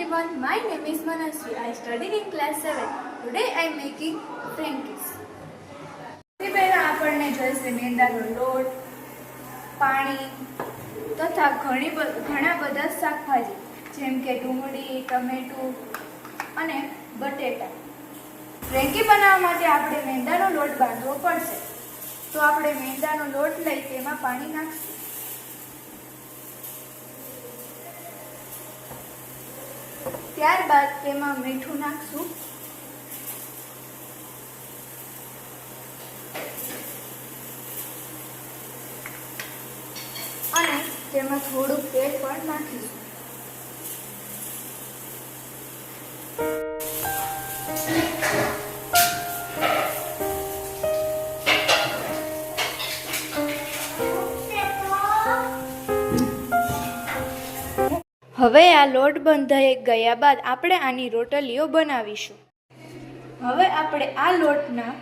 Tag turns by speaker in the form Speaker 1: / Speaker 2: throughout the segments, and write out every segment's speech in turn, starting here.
Speaker 1: everyone, my name is Manasvi. I study in class 7. Today I am making Frankies. સૌથી પહેલા આપણને જોઈશે મેંદાનો લોટ, પાણી તથા ઘણા બધા શાકભાજી જેમ કે ડુંગળી, ટમેટું અને બટેટા. ફ્રેન્કી બનાવવા માટે આપણે મેંદાનો લોટ બાંધવો પડશે. તો આપણે મેંદાનો લોટ લઈ તેમાં પાણી નાખીશું. ત્યારબાદ તેમાં મીઠું નાખશું. અને તેમાં થોડું તેલ પણ નાખીશું. હવે આ લોટ બંધાઈ ગયા બાદ આપણે આની રોટલીઓ બનાવીશું. હવે આપણે આ લોટના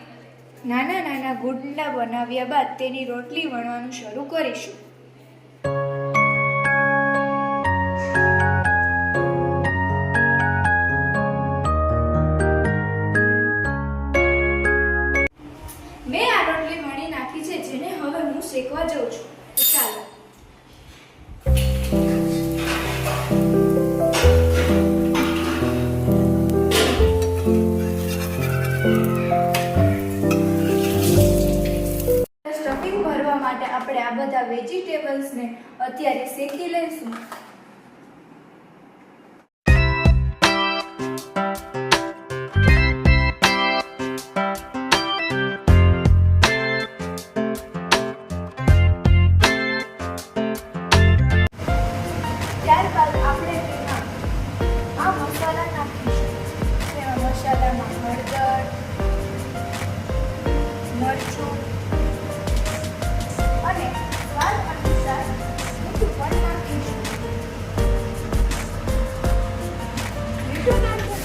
Speaker 1: નાના નાના ગુંડલા બનાવ્યા બાદ તેની રોટલી વણવાનું શરૂ કરીશું. મેં આ રોટલી વણી નાખી છે, જેને હવે હું શેકવા જાઉં છું. ચાલો. ભરવા માટે આપણે આ બધા વેજીટેબલ્સને અત્યારે શેકી લઈશું. ત્યારબાદ આપણે તેમાં આ મસાલા નાખીશું. તેમાં મસાલામાં હળદર, મરચું અને સ્વાદ અનુસાર મીઠું પણ નાખીશું.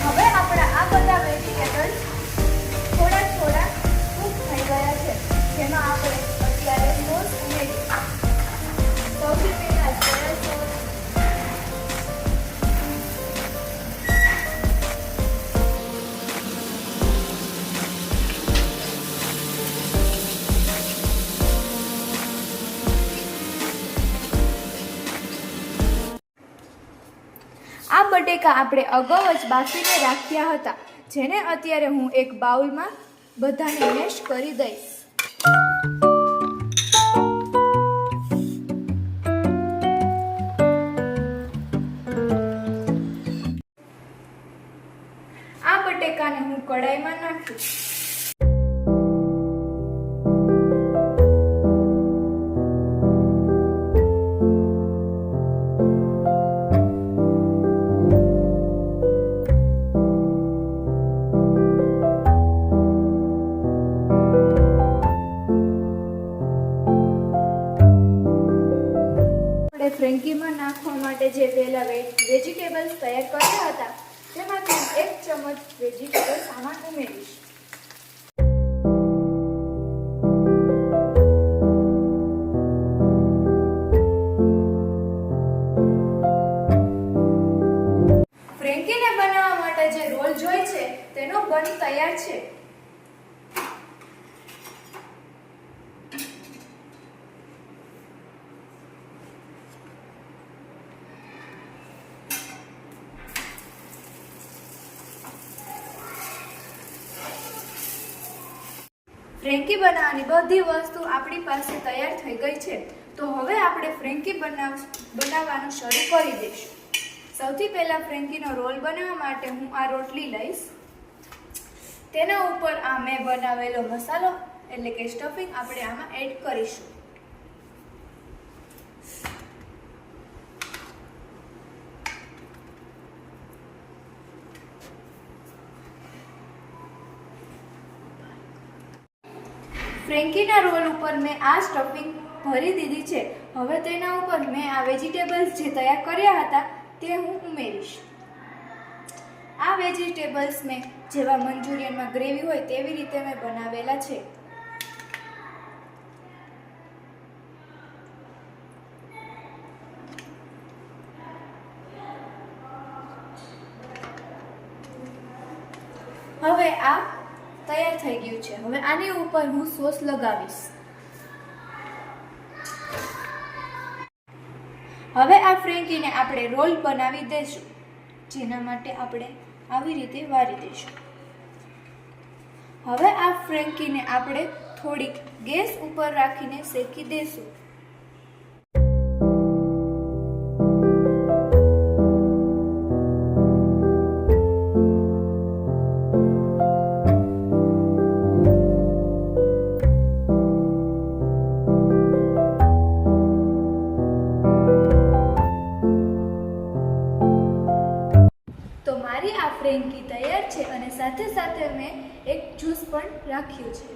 Speaker 1: હવે આપણા આ બધા વેજીટેબલ્સ થોડા થોડા કૂક થઈ ગયા છે, જેમાં આપણે અત્યારે સોસ ઉમેરીશું. સૌથી પહેલા સોયા સોસ, આ બટેકા આપણે અગાઉ જ બાફીને રાખ્યા હતા, જેને અત્યારે હું એક બાઉલમાં બધાને મેશ કરી દઈશ. આ બટેકાને હું કઢાઈમાં નાખીશ. ફ્રેન્કીમાં નાખવા માટે જે પહેલા વેજીટેબલ્સ તૈયાર કર્યા હતા, તેમાંથી 1 ચમચ વેજીટેબલ આમાં ઉમેરીશ. ફ્રેન્કીને બનાવવા માટે જે રોલ જોઈએ છે તેનો બન તૈયાર છે. ફ્રેન્કી બનાવવાની બધી વસ્તુ આપણી પાસે તૈયાર થઈ ગઈ છે. તો હવે આપણે ફ્રેન્કી બનાવવાનું શરૂ કરી દઈશું. સૌથી પહેલા ફ્રેન્કીનો રોલ બનાવવા માટે હું આ રોટલી લઈશ. તેના ઉપર આ મેં બનાવેલો મસાલો એટલે કે સ્ટફિંગ આપણે આમાં એડ કરીશું. ફ્રેન્કીના રોલ ઉપર મેં આ સ્ટફિંગ ભરી દીધી છે. હવે તેના ઉપર મેં આ વેજીટેબલ્સ જે તૈયાર કર્યા હતા તે હું ઉમેરીશ. આ વેજીટેબલ્સ મેં જેવા મંચુરિયનમાં ગ્રેવી હોય તેવી રીતે મેં બનાવેલા છે. હવે આ તૈયાર થઈ ગયું છે. હવે આની ઉપર હું સોસ લગાવીશ. હવે આ ફ્રેન્કીને આપણે રોલ બનાવી દઈશું, જેના માટે આપણે આવી રીતે વારી દઈશું. હવે આ ફ્રેન્કીને આપણે થોડીક ગેસ ઉપર રાખીને શેકી દઈશું. તો મારી આ ફ્રેન્કી તૈયાર છે અને સાથે સાથે મેં એક જ્યુસ પણ રાખ્યું છે.